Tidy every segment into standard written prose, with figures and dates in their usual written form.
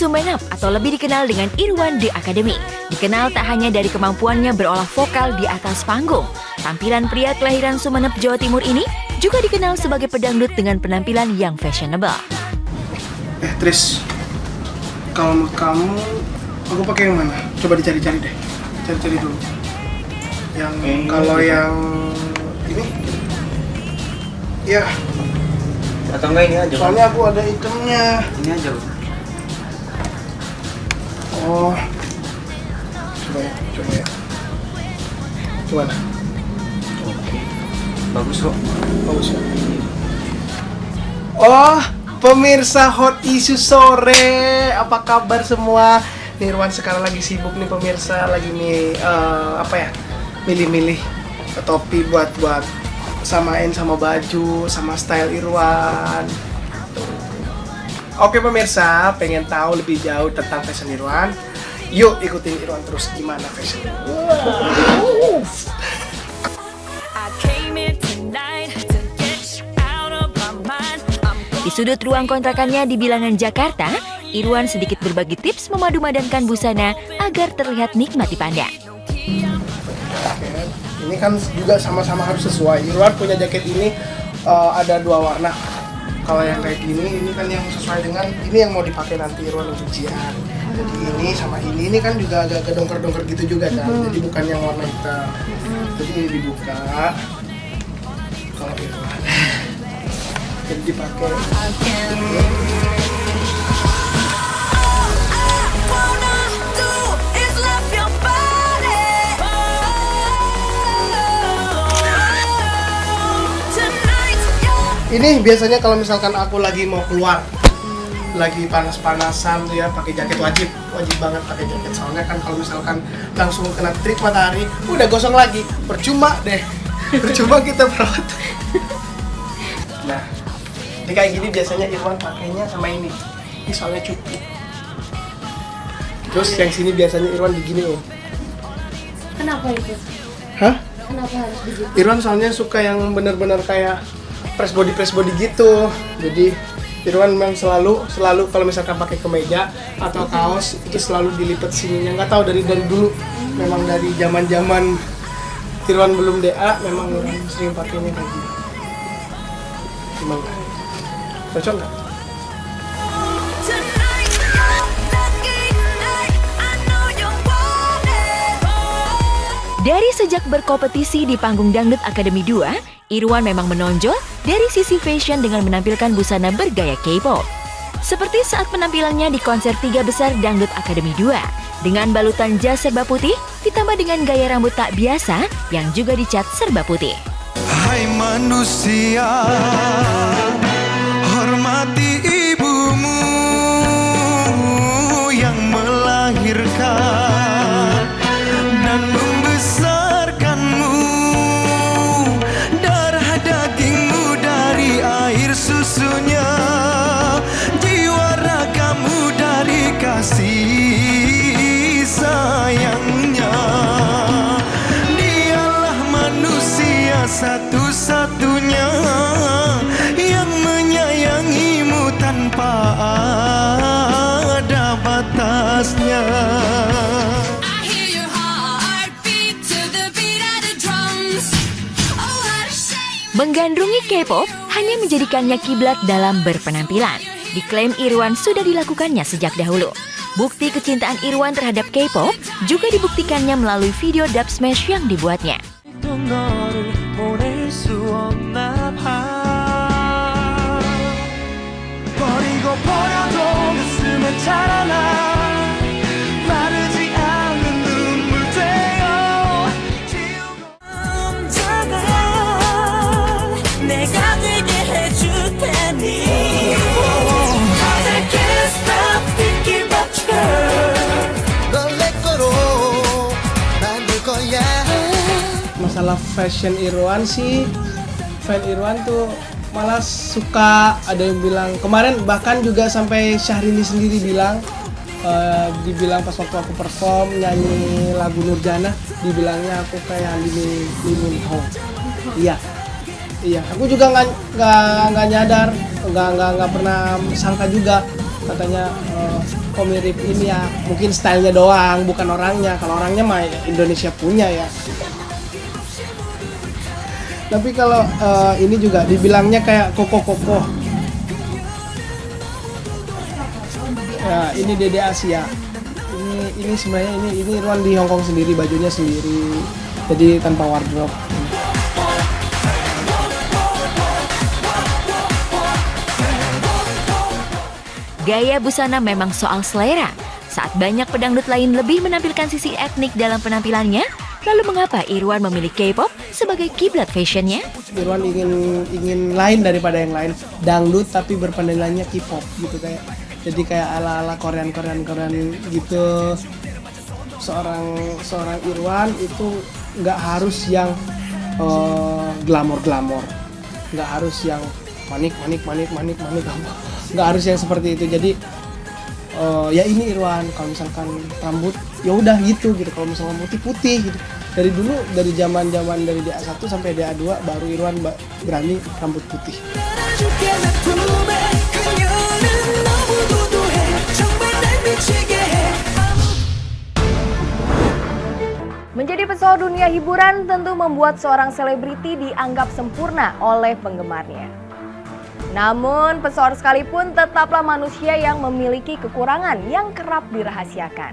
Sumenep atau lebih dikenal dengan Irwan The Academy dikenal tak hanya dari kemampuannya berolah vokal di atas panggung. Tampilan pria kelahiran Sumenep, Jawa Timur ini juga dikenal sebagai pedangdut dengan penampilan yang fashionable. Tris, kalau menurut kamu aku pakai yang mana? Coba dicari-cari deh, cari-cari dulu. Yang kalau yang ini, ya. Atau enggak ini aja? Soalnya aku ada itemnya. Ini aja loh. Oh, coba ya. Gimana? Oke. Bagus kok. Bagus ya. Oh, pemirsa Hot Issue sore, apa kabar semua? Irwan sekarang lagi sibuk nih pemirsa, lagi nih milih-milih topi buat samain sama baju, sama style Irwan. Oke pemirsa, pengen tahu lebih jauh tentang fashion Irwan? Yuk ikutin Irwan terus gimana fashion. Di sudut ruang kontrakannya di Bilangan, Jakarta, Irwan sedikit berbagi tips memadu-madankan busana agar terlihat nikmat dipandang. Ini kan juga sama-sama harus sesuai. Irwan punya jaket ini ada 2 warna. Kalau yang kayak gini, ini kan yang sesuai dengan ini yang mau dipakai nanti Irwan untuk ujian. Jadi ini sama ini kan juga agak kedongker-dongker gitu juga kan. Jadi bukan yang warna hitam. Jadi ini dibuka. Kalau Irwan jadi dipakai. Ini biasanya kalau misalkan aku lagi mau keluar, lagi panas-panasan tuh ya, pakai jaket wajib banget pakai jaket. Soalnya kan kalau misalkan langsung kena terik matahari, udah gosong lagi, percuma deh, percuma kita perawat. Nah, ini kayak gini biasanya Irwan pakainya sama ini soalnya cukup. Terus yang sini biasanya Irwan begini om. Kenapa itu? Hah? Kenapa harus begitu? Irwan soalnya suka yang benar-benar kayak press body gitu. Jadi Irwan memang selalu kalau misalkan pakai kemeja atau kaos itu selalu dilipat sininya. Nggak tahu dari dulu, memang dari zaman Irwan belum DA, memang Irwan sering pakainya kayak gini. Gimana? Cocok nggak? Dari sejak berkompetisi di panggung Dangdut Academy 2, Irwan memang menonjol dari sisi fashion dengan menampilkan busana bergaya K-pop. Seperti saat penampilannya di konser 3 besar Dangdut Academy 2, dengan balutan jas serba putih, ditambah dengan gaya rambut tak biasa yang juga dicat serba putih. Hai manusia, hormati ibumu yang melahirkan dan membesarkanmu. Darah dagingmu dari air susunya, jiwa ragamu dari kasih sayangnya. Dialah manusia satu-satunya yang menyayangimu tanpa ada batasnya. Menggandrungi K-pop hanya menjadikannya kiblat dalam berpenampilan. Diklaim Irwan sudah dilakukannya sejak dahulu. Bukti kecintaan Irwan terhadap K-pop juga dibuktikannya melalui video dub smash yang dibuatnya. Masalah fashion Irwan sih, fan Irwan tuh malah suka, ada yang bilang kemarin bahkan juga sampai Syahrini sendiri bilang, dibilang pas waktu aku perform nyanyi lagu Nurjana, dibilangnya aku kayak Lee Min Ho. Iya, aku juga nggak nyadar, nggak pernah sangka juga, katanya kok mirip ini ya, mungkin stylenya doang, bukan orangnya. Kalau orangnya mah Indonesia punya ya. Tapi kalau ini juga dibilangnya kayak koko-koko. Ya, ini Dede Asia. Ini sebenarnya ini Irwan di Hong Kong sendiri, bajunya sendiri. Jadi tanpa wardrobe. Gaya busana memang soal selera. Saat banyak pedangdut lain lebih menampilkan sisi etnik dalam penampilannya, lalu mengapa Irwan memilih K-pop sebagai kiblat fashionnya? Irwan ingin lain daripada yang lain, dangdut tapi berpenampilannya K-pop gitu kayak. Jadi kayak ala-ala Korean gitu. Seorang Irwan itu nggak harus yang glamor, nggak harus yang manik, nggak harus yang seperti itu. Jadi ya ini Irwan, kalau misalkan rambut ya udah gitu. Kalau misalkan putih gitu. Dari dulu, dari zaman dari DA1 sampai DA2 baru Irwan berani rambut putih. Menjadi pesawat dunia hiburan tentu membuat seorang selebriti dianggap sempurna oleh penggemarnya. Namun, pesohor sekalipun tetaplah manusia yang memiliki kekurangan yang kerap dirahasiakan.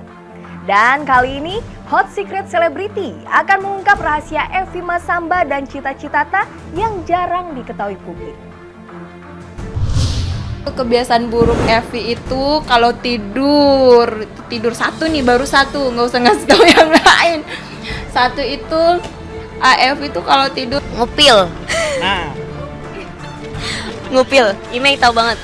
Dan kali ini, Hot Secret Celebrity akan mengungkap rahasia Evi Masamba dan Cita Citata yang jarang diketahui publik. Kebiasaan buruk Evi itu kalau tidur satu nih, baru satu, nggak usah ngasih tahu yang lain. Satu itu Evi itu kalau tidur ngupil. Ngupil, Imei tahu banget.